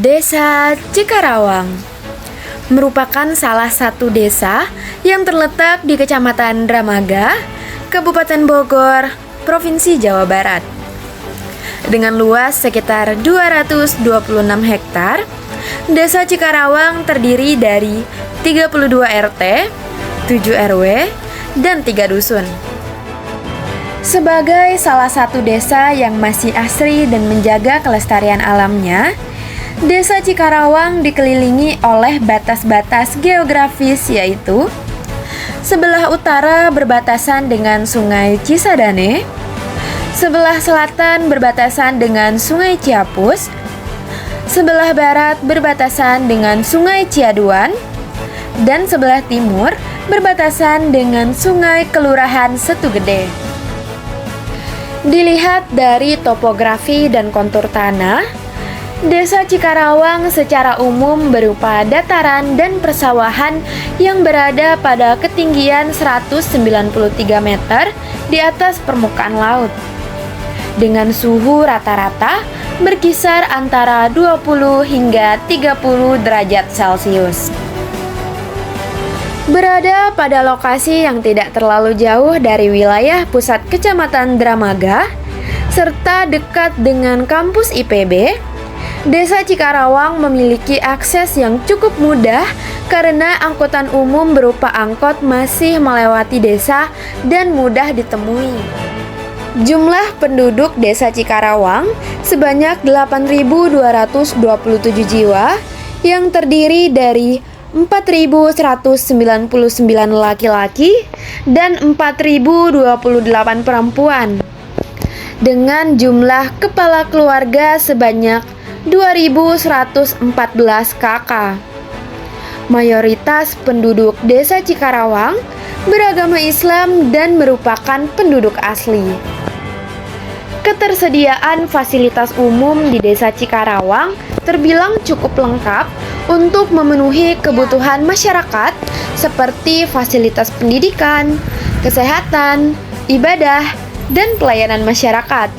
Desa Cikarawang merupakan salah satu desa yang terletak di Kecamatan Dramaga, Kabupaten Bogor, Provinsi Jawa Barat. Dengan luas sekitar 226 hektar, Desa Cikarawang terdiri dari 32 RT, 7 RW, dan 3 dusun. Sebagai salah satu desa yang masih asri dan menjaga kelestarian alamnya, Desa Cikarawang dikelilingi oleh batas-batas geografis, yaitu sebelah utara berbatasan dengan Sungai Cisadane, sebelah selatan berbatasan dengan Sungai Ciapus, sebelah barat berbatasan dengan Sungai Ciaduan, dan sebelah timur berbatasan dengan Sungai Kelurahan Setugede. Dilihat dari topografi dan kontur tanah, Desa Cikarawang secara umum berupa dataran dan persawahan yang berada pada ketinggian 193 meter di atas permukaan laut, dengan suhu rata-rata berkisar antara 20 hingga 30 derajat Celcius. Berada pada lokasi yang tidak terlalu jauh dari wilayah pusat Kecamatan Dramaga, serta dekat dengan kampus IPB, Desa Cikarawang memiliki akses yang cukup mudah karena angkutan umum berupa angkot masih melewati desa dan mudah ditemui. Jumlah penduduk Desa Cikarawang sebanyak 8.227 jiwa yang terdiri dari 4.199 laki-laki dan 4.028 perempuan, dengan jumlah kepala keluarga sebanyak 2.114 kakak. Mayoritas penduduk Desa Cikarawang beragama Islam dan merupakan penduduk asli. Ketersediaan fasilitas umum di Desa Cikarawang terbilang cukup lengkap untuk memenuhi kebutuhan masyarakat seperti fasilitas pendidikan, kesehatan, ibadah, dan pelayanan masyarakat.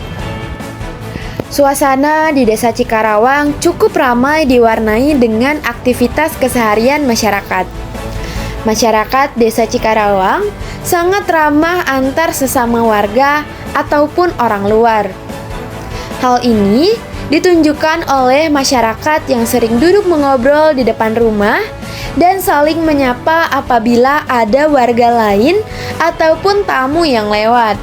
Suasana di Desa Cikarawang cukup ramai diwarnai dengan aktivitas keseharian masyarakat. Masyarakat Desa Cikarawang sangat ramah antar sesama warga ataupun orang luar. Hal ini ditunjukkan oleh masyarakat yang sering duduk mengobrol di depan rumah dan saling menyapa apabila ada warga lain ataupun tamu yang lewat.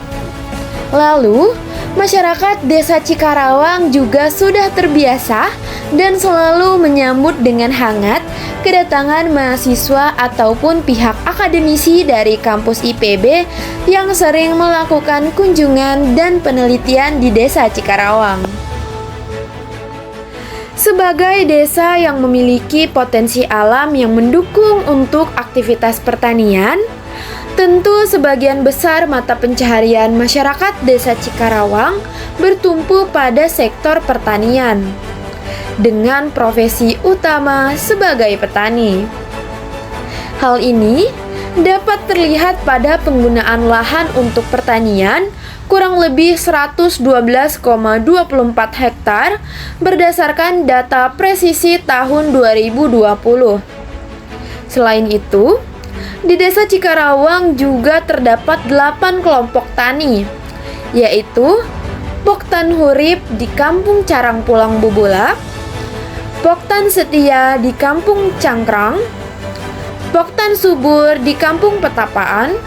Lalu, masyarakat Desa Cikarawang juga sudah terbiasa dan selalu menyambut dengan hangat kedatangan mahasiswa ataupun pihak akademisi dari kampus IPB yang sering melakukan kunjungan dan penelitian di Desa Cikarawang. Sebagai desa yang memiliki potensi alam yang mendukung untuk aktivitas pertanian, tentu sebagian besar mata pencaharian masyarakat Desa Cikarawang bertumpu pada sektor pertanian, dengan profesi utama sebagai petani. Hal ini dapat terlihat pada penggunaan lahan untuk pertanian kurang lebih 112,24 hektar berdasarkan data presisi tahun 2020. Selain itu, di Desa Cikarawang juga terdapat 8 kelompok tani, yaitu Poktan Hurip di Kampung Carang Pulang Bubulak, Poktan Setia di Kampung Cangkrang, Poktan Subur di Kampung Petapaan,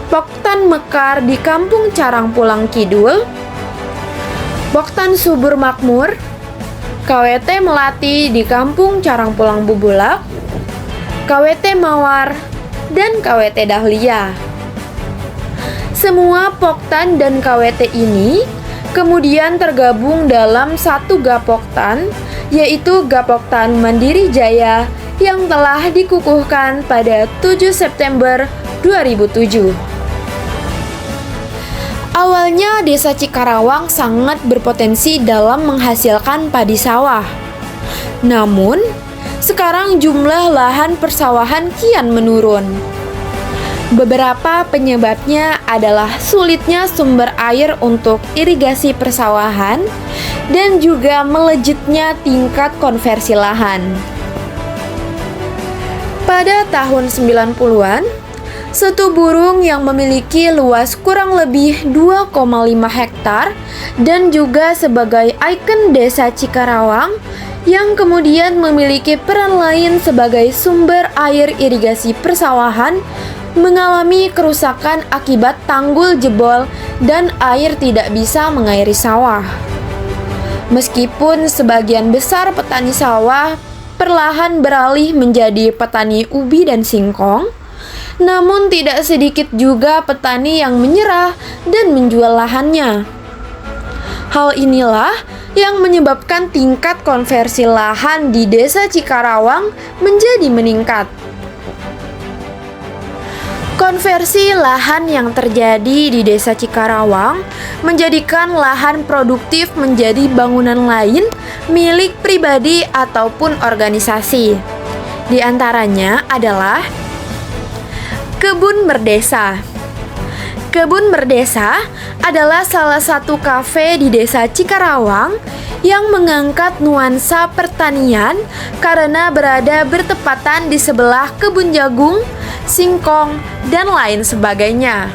Poktan Mekar di Kampung Carang Pulang Kidul, Poktan Subur Makmur, KWT Melati di Kampung Carang Pulang Bubulak, KWT Mawar, dan KWT Dahlia. Semua Poktan dan KWT ini kemudian tergabung dalam satu Gapoktan, yaitu Gapoktan Mandiri Jaya yang telah dikukuhkan pada 7 September 2007. Awalnya Desa Cikarawang sangat berpotensi dalam menghasilkan padi sawah. Namun, sekarang jumlah lahan persawahan kian menurun. Beberapa penyebabnya adalah sulitnya sumber air untuk irigasi persawahan dan juga melejitnya tingkat konversi lahan. Pada tahun 90-an, satu burung yang memiliki luas kurang lebih 2,5 hektar dan juga sebagai ikon desa Cikarawang yang kemudian memiliki peran lain sebagai sumber air irigasi persawahan mengalami kerusakan akibat tanggul jebol dan air tidak bisa mengairi sawah. Meskipun sebagian besar petani sawah perlahan beralih menjadi petani ubi dan singkong, namun tidak sedikit juga petani yang menyerah dan menjual lahannya. Hal inilah yang menyebabkan tingkat konversi lahan di Desa Cikarawang menjadi meningkat. Konversi lahan yang terjadi di Desa Cikarawang menjadikan lahan produktif menjadi bangunan lain milik pribadi ataupun organisasi. Di antaranya adalah Kebun Merdesa. Kebun Merdesa adalah salah satu kafe di Desa Cikarawang yang mengangkat nuansa pertanian karena berada bertepatan di sebelah kebun jagung, singkong, dan lain sebagainya.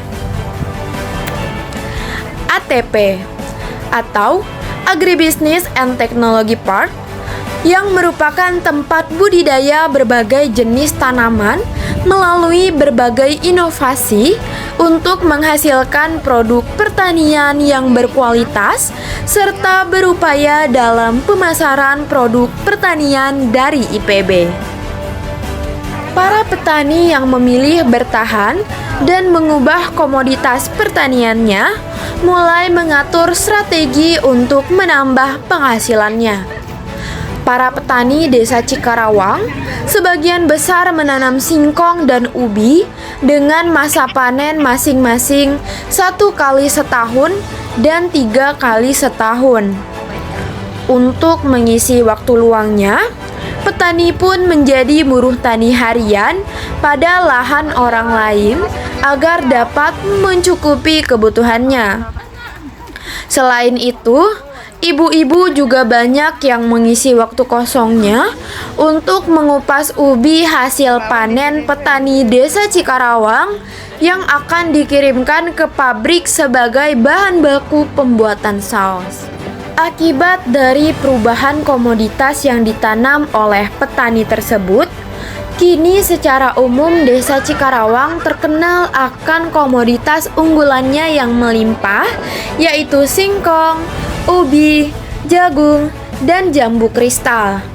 ATP atau Agribusiness and Technology Park yang merupakan tempat budidaya berbagai jenis tanaman melalui berbagai inovasi untuk menghasilkan produk pertanian yang berkualitas serta berupaya dalam pemasaran produk pertanian dari IPB. Para petani yang memilih bertahan dan mengubah komoditas pertaniannya mulai mengatur strategi untuk menambah penghasilannya. Para petani Desa Cikarawang sebagian besar menanam singkong dan ubi dengan masa panen masing-masing 1 kali setahun dan 3 kali setahun. Untuk mengisi waktu luangnya, petani pun menjadi buruh tani harian pada lahan orang lain agar dapat mencukupi kebutuhannya. Selain itu, ibu-ibu juga banyak yang mengisi waktu kosongnya untuk mengupas ubi hasil panen petani Desa Cikarawang yang akan dikirimkan ke pabrik sebagai bahan baku pembuatan saus. Akibat dari perubahan komoditas yang ditanam oleh petani tersebut, kini secara umum Desa Cikarawang terkenal akan komoditas unggulannya yang melimpah, yaitu singkong, ubi, jagung, dan jambu kristal.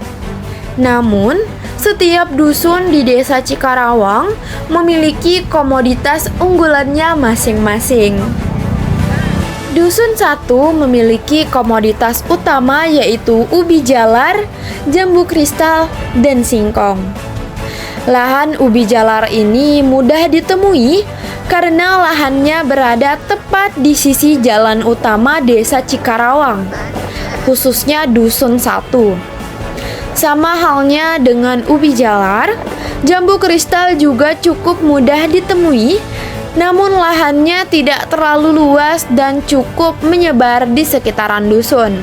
Namun, setiap dusun di Desa Cikarawang memiliki komoditas unggulannya masing-masing. Dusun 1 memiliki komoditas utama yaitu ubi jalar, jambu kristal, dan singkong. Lahan ubi jalar ini mudah ditemui karena lahannya berada tepat di sisi jalan utama Desa Cikarawang, khususnya Dusun 1. Sama halnya dengan ubi jalar, jambu kristal juga cukup mudah ditemui, namun lahannya tidak terlalu luas dan cukup menyebar di sekitaran dusun.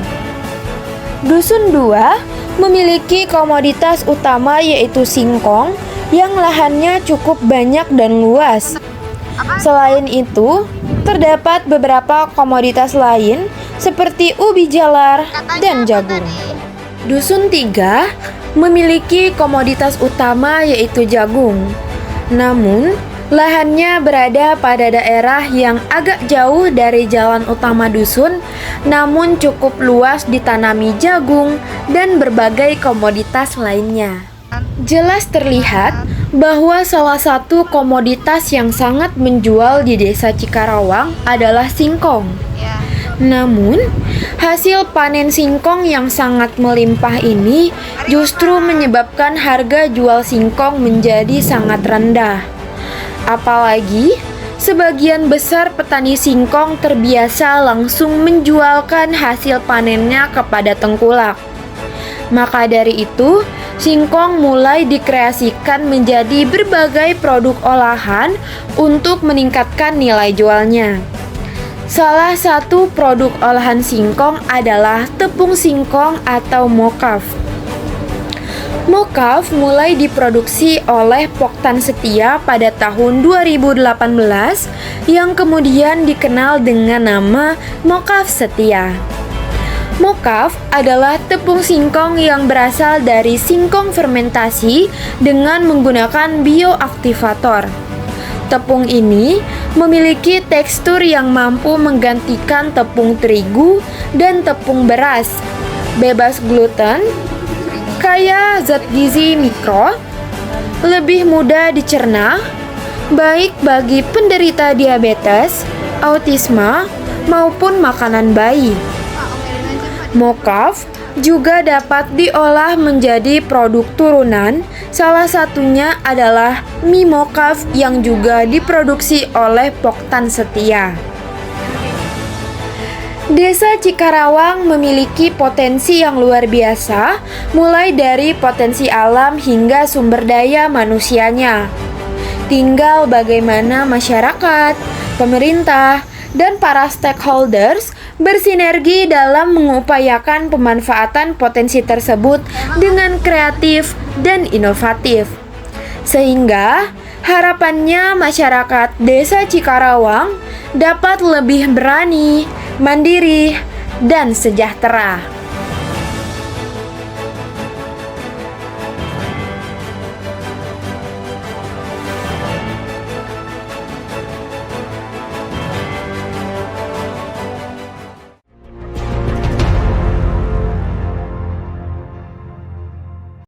Dusun 2 memiliki komoditas utama yaitu singkong yang lahannya cukup banyak dan luas. Selain itu, terdapat beberapa komoditas lain seperti ubi jalar dan jagung. Dusun 3 memiliki komoditas utama yaitu jagung. Namun, lahannya berada pada daerah yang agak jauh dari jalan utama dusun, namun cukup luas ditanami jagung dan berbagai komoditas lainnya. Jelas terlihat bahwa salah satu komoditas yang sangat menjual di Desa Cikarawang adalah singkong. Namun, hasil panen singkong yang sangat melimpah ini justru menyebabkan harga jual singkong menjadi sangat rendah. Apalagi, sebagian besar petani singkong terbiasa langsung menjualkan hasil panennya kepada tengkulak. Maka dari itu, singkong mulai dikreasikan menjadi berbagai produk olahan untuk meningkatkan nilai jualnya. Salah satu produk olahan singkong adalah tepung singkong atau mokaf. Mokaf mulai diproduksi oleh Poktan Setia pada tahun 2018 yang kemudian dikenal dengan nama Mokaf Setia. Mokaf adalah tepung singkong yang berasal dari singkong fermentasi dengan menggunakan bioaktivator. Tepung ini memiliki tekstur yang mampu menggantikan tepung terigu dan tepung beras, bebas gluten, kaya zat gizi mikro, lebih mudah dicerna, baik bagi penderita diabetes, autisme, maupun makanan bayi. Mokaf juga dapat diolah menjadi produk turunan, salah satunya adalah mie mokaf yang juga diproduksi oleh Poktan Setia. Desa Cikarawang memiliki potensi yang luar biasa, mulai dari potensi alam hingga sumber daya manusianya. Tinggal bagaimana masyarakat, pemerintah, dan para stakeholders bersinergi dalam mengupayakan pemanfaatan potensi tersebut dengan kreatif dan inovatif. Sehingga harapannya masyarakat Desa Cikarawang dapat lebih berani, mandiri, dan sejahtera.